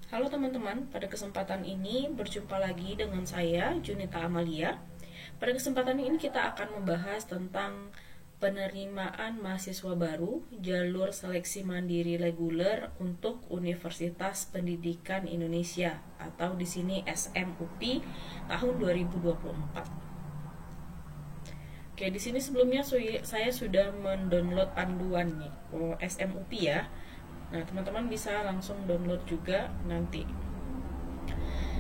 Halo teman-teman, pada kesempatan ini berjumpa lagi dengan saya, Junita Amalia. Pada kesempatan ini kita akan membahas tentang penerimaan mahasiswa baru, jalur seleksi mandiri reguler untuk Universitas Pendidikan Indonesia atau di sini SMUPI tahun 2024. Oke, di sini sebelumnya saya sudah mendownload panduan nih, SMUPI ya. Nah, teman-teman bisa langsung download juga nanti.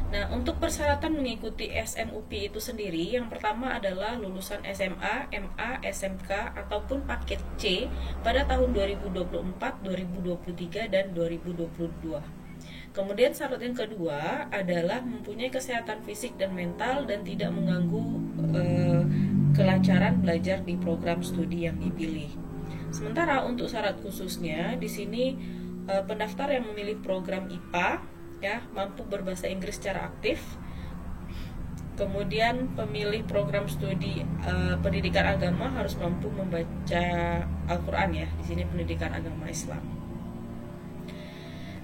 Nah, untuk persyaratan mengikuti SMUPI itu sendiri, yang pertama adalah lulusan SMA, MA, SMK, ataupun paket C pada tahun 2024, 2023, dan 2022. Kemudian syarat yang kedua adalah mempunyai kesehatan fisik dan mental dan tidak mengganggu kelancaran belajar di program studi yang dipilih. Sementara untuk syarat khususnya di sini pendaftar yang memilih program IPA ya mampu berbahasa Inggris secara aktif. Kemudian pemilih program studi pendidikan agama harus mampu membaca Al-Qur'an ya. Di sini pendidikan agama Islam.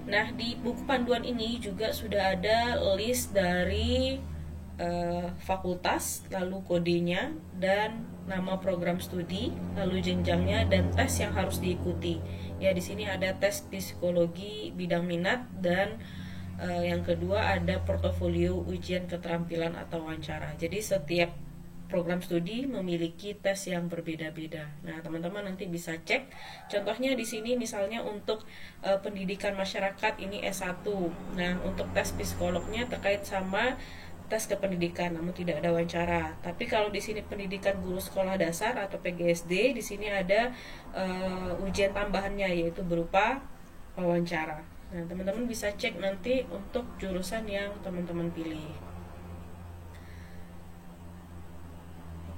Nah, di buku panduan ini juga sudah ada list dari fakultas, lalu kodenya, dan nama program studi, lalu jenjangnya, dan tes yang harus diikuti. Ya, di sini ada tes psikologi bidang minat, dan yang kedua ada portofolio ujian keterampilan atau wawancara. Jadi setiap program studi memiliki tes yang berbeda-beda. Nah, teman-teman nanti bisa cek. Contohnya di sini misalnya untuk pendidikan masyarakat ini S1. Nah, untuk tes psikolognya terkait sama tes kependidikan, namun tidak ada wawancara. Tapi kalau di sini pendidikan guru sekolah dasar atau PGSD, di sini ada ujian tambahannya yaitu berupa wawancara. Nah, teman-teman bisa cek nanti untuk jurusan yang teman-teman pilih.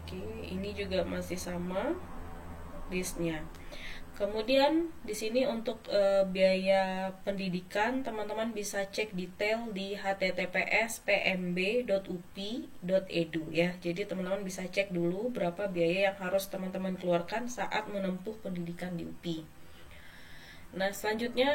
Oke, ini juga masih sama listnya. Kemudian di sini untuk biaya pendidikan teman-teman bisa cek detail di https://pmb.upi.edu ya. Jadi teman-teman bisa cek dulu berapa biaya yang harus teman-teman keluarkan saat menempuh pendidikan di UPI. Nah, selanjutnya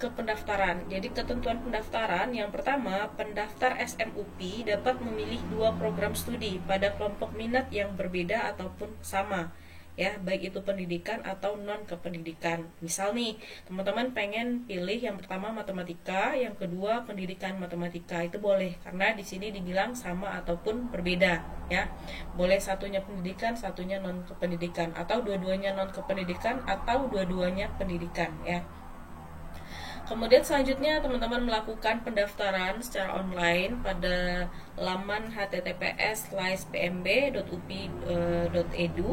ke pendaftaran. Jadi ketentuan pendaftaran yang pertama, pendaftar SMUPI dapat memilih 2 program studi pada kelompok minat yang berbeda ataupun sama. Ya, baik itu pendidikan atau non kependidikan. Misal nih, teman-teman pengen pilih yang pertama matematika, yang kedua pendidikan matematika, itu boleh karena di sini dibilang sama ataupun berbeda, ya. Boleh satunya pendidikan, satunya non kependidikan, atau dua-duanya non kependidikan atau dua-duanya pendidikan, ya. Kemudian selanjutnya teman-teman melakukan pendaftaran secara online pada laman https://pmb.upi.edu,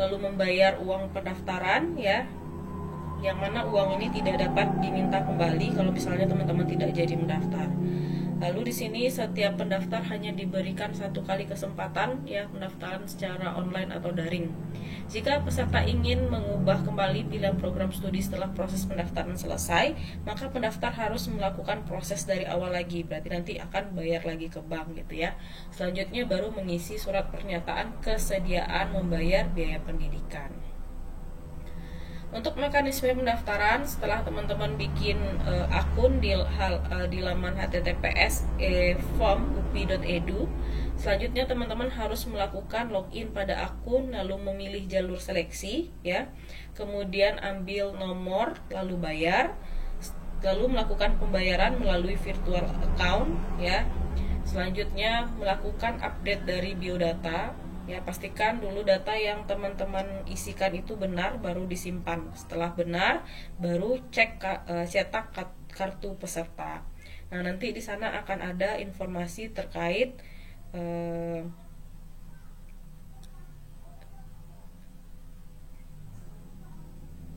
lalu membayar uang pendaftaran ya, yang mana uang ini tidak dapat diminta kembali kalau misalnya teman-teman tidak jadi mendaftar. Lalu di sini setiap pendaftar hanya diberikan 1 kali kesempatan ya pendaftaran secara online atau daring. Jika peserta ingin mengubah kembali pilihan program studi setelah proses pendaftaran selesai, maka pendaftar harus melakukan proses dari awal lagi. Berarti nanti akan bayar lagi ke bank gitu ya. Selanjutnya baru mengisi surat pernyataan kesediaan membayar biaya pendidikan. Untuk mekanisme pendaftaran, setelah teman-teman bikin akun di laman https://form.upi.edu, selanjutnya teman-teman harus melakukan login pada akun, lalu memilih jalur seleksi, ya. Kemudian ambil nomor, lalu bayar, lalu melakukan pembayaran melalui virtual account, ya. Selanjutnya melakukan update dari biodata. Ya, pastikan dulu data yang teman-teman isikan itu benar baru disimpan. Setelah benar baru cetak kartu peserta. Nah, nanti di sana akan ada informasi terkait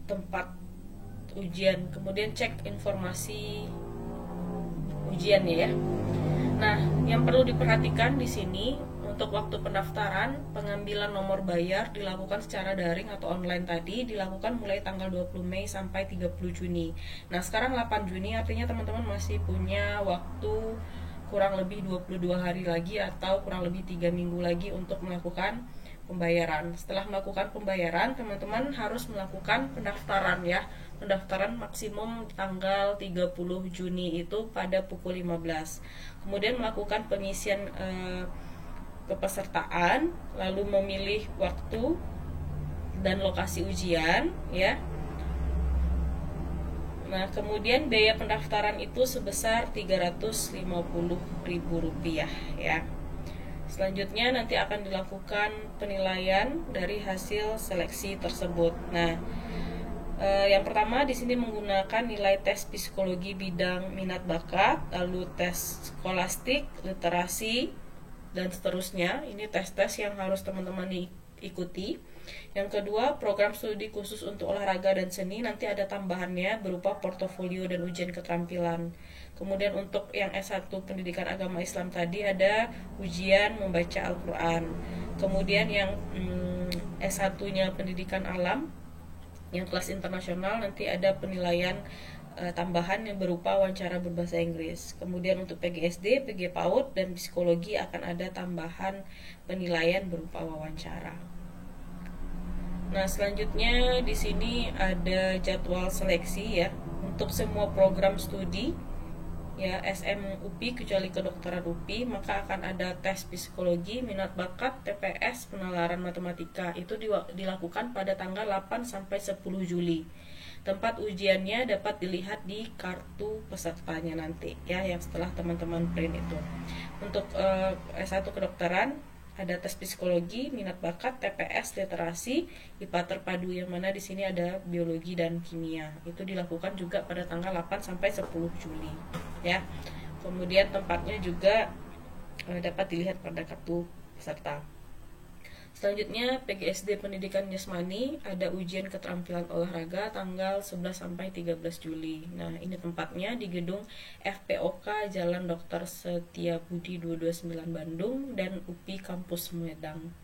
tempat ujian. Kemudian cek informasi ujiannya ya. Nah, yang perlu diperhatikan di sini untuk waktu pendaftaran, pengambilan nomor bayar dilakukan secara daring atau online tadi, dilakukan mulai tanggal 20 Mei sampai 30 Juni. Nah, sekarang 8 Juni, artinya teman-teman masih punya waktu kurang lebih 22 hari lagi atau kurang lebih 3 minggu lagi untuk melakukan pembayaran. Setelah melakukan pembayaran, teman-teman harus melakukan pendaftaran ya. pendaftaran maksimum tanggal 30 Juni itu pada pukul 15. Kemudian melakukan pengisian kepesertaan, lalu memilih waktu dan lokasi ujian ya. Nah, kemudian biaya pendaftaran itu sebesar Rp350.000 ya. Selanjutnya nanti akan dilakukan penilaian dari hasil seleksi tersebut. Nah, yang pertama di sini menggunakan nilai tes psikologi bidang minat bakat, lalu tes skolastik, literasi, dan seterusnya. Ini tes-tes yang harus teman-teman ikuti. Yang kedua, program studi khusus untuk olahraga dan seni, nanti ada tambahannya berupa portofolio dan ujian keterampilan. Kemudian untuk yang S1 Pendidikan Agama Islam tadi ada ujian membaca Al-Quran. Kemudian yang S1-nya Pendidikan Alam, yang kelas internasional, nanti ada penilaian tambahan yang berupa wawancara berbahasa Inggris. Kemudian untuk PGSD, PG PAUD, dan psikologi akan ada tambahan penilaian berupa wawancara. Nah, selanjutnya di sini ada jadwal seleksi ya untuk semua program studi ya SM UPI kecuali kedokteran UPI, maka akan ada tes psikologi, minat bakat, TPS, penalaran matematika. Itu dilakukan pada tanggal 8 sampai 10 Juli. Tempat ujiannya dapat dilihat di kartu pesertanya nanti ya, yang setelah teman-teman print itu. Untuk S1 kedokteran ada tes psikologi, minat bakat, TPS, literasi, IPA terpadu, yang mana di sini ada biologi dan kimia. Itu dilakukan juga pada tanggal 8 sampai 10 Juli ya. Kemudian tempatnya juga dapat dilihat pada kartu peserta. Selanjutnya PGSD Pendidikan Jasmani ada ujian keterampilan olahraga tanggal 11 sampai 13 Juli. Nah, ini tempatnya di gedung FPOK Jalan Dr. Setiabudi 229 Bandung dan UPI Kampus Sumedang.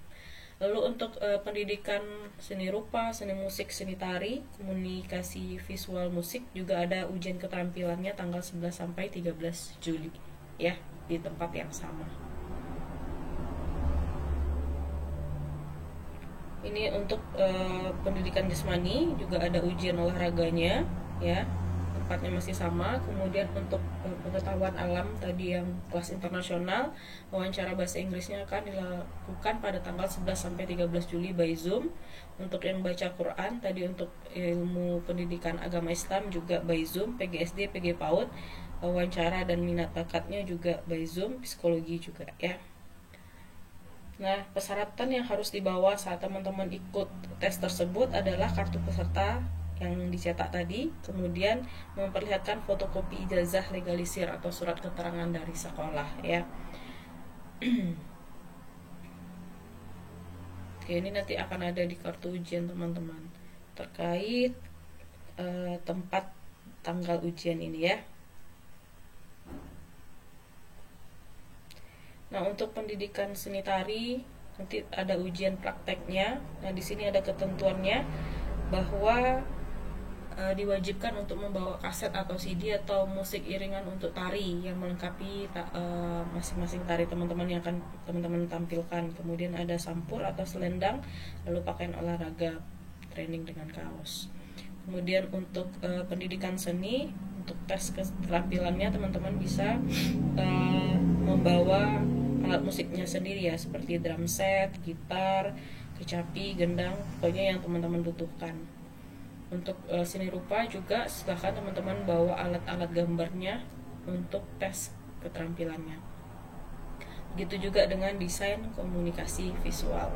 Lalu untuk pendidikan seni rupa, seni musik, seni tari, komunikasi visual musik juga ada ujian keterampilannya tanggal 11 sampai 13 Juli ya, di tempat yang sama. Ini untuk pendidikan jasmani juga ada ujian olahraganya ya, tempatnya masih sama. Kemudian untuk pengetahuan alam tadi yang kelas internasional, wawancara bahasa Inggrisnya akan dilakukan pada tanggal 11 sampai 13 Juli by Zoom. Untuk yang baca Quran tadi untuk ilmu pendidikan agama Islam juga by Zoom. PGSD, PG PAUD, wawancara dan minat bakatnya juga by Zoom, psikologi juga ya. Nah, persyaratan yang harus dibawa saat teman-teman ikut tes tersebut adalah kartu peserta yang dicetak tadi, kemudian memperlihatkan fotokopi ijazah legalisir atau surat keterangan dari sekolah ya. Oke, ini nanti akan ada di kartu ujian teman-teman terkait tempat tanggal ujian ini ya. Nah, untuk pendidikan seni tari nanti ada ujian prakteknya. Nah, di sini ada ketentuannya bahwa diwajibkan untuk membawa kaset atau CD atau musik iringan untuk tari yang melengkapi masing-masing tari teman-teman yang akan teman-teman tampilkan. Kemudian ada sampur atau selendang, lalu pakaian olahraga, training dengan kaos. Kemudian untuk pendidikan seni, untuk tes keterampilannya teman-teman bisa membawa alat musiknya sendiri ya, seperti drum set, gitar, kecapi, gendang, pokoknya yang teman-teman butuhkan. Untuk seni rupa juga silahkan teman-teman bawa alat-alat gambarnya untuk tes keterampilannya. Begitu juga dengan desain komunikasi visual.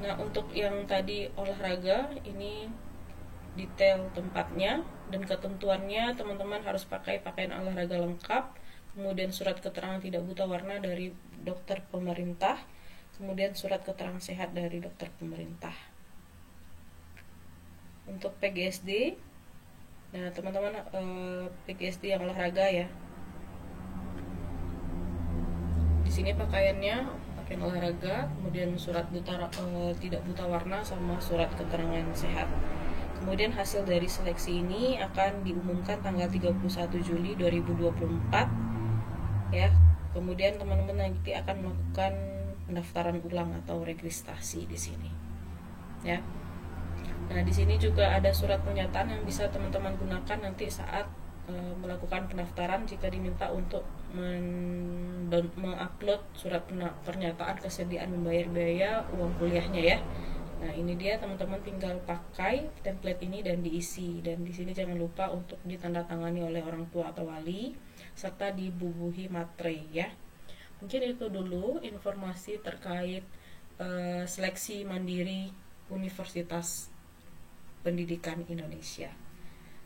Nah, untuk yang tadi olahraga, ini detail tempatnya dan ketentuannya, teman-teman harus pakai pakaian olahraga lengkap, kemudian surat keterangan tidak buta warna dari dokter pemerintah, kemudian surat keterangan sehat dari dokter pemerintah. Untuk PGSD, nah teman-teman PGSD yang olahraga ya, di sini pakaiannya pakaian olahraga, kemudian surat tidak buta warna sama surat keterangan sehat. Kemudian hasil dari seleksi ini akan diumumkan tanggal 31 Juli 2024 ya. Kemudian teman-teman nanti akan melakukan pendaftaran ulang atau registrasi di sini ya. Nah, di sini juga ada surat pernyataan yang bisa teman-teman gunakan nanti saat melakukan pendaftaran jika diminta untuk mengupload surat pernyataan kesediaan membayar biaya uang kuliahnya ya. Nah, ini dia teman-teman tinggal pakai template ini dan diisi, dan di sini jangan lupa untuk ditandatangani oleh orang tua atau wali serta dibubuhi materai ya. Mungkin itu dulu informasi terkait seleksi mandiri Universitas Pendidikan Indonesia.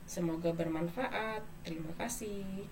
Semoga bermanfaat. Terima kasih.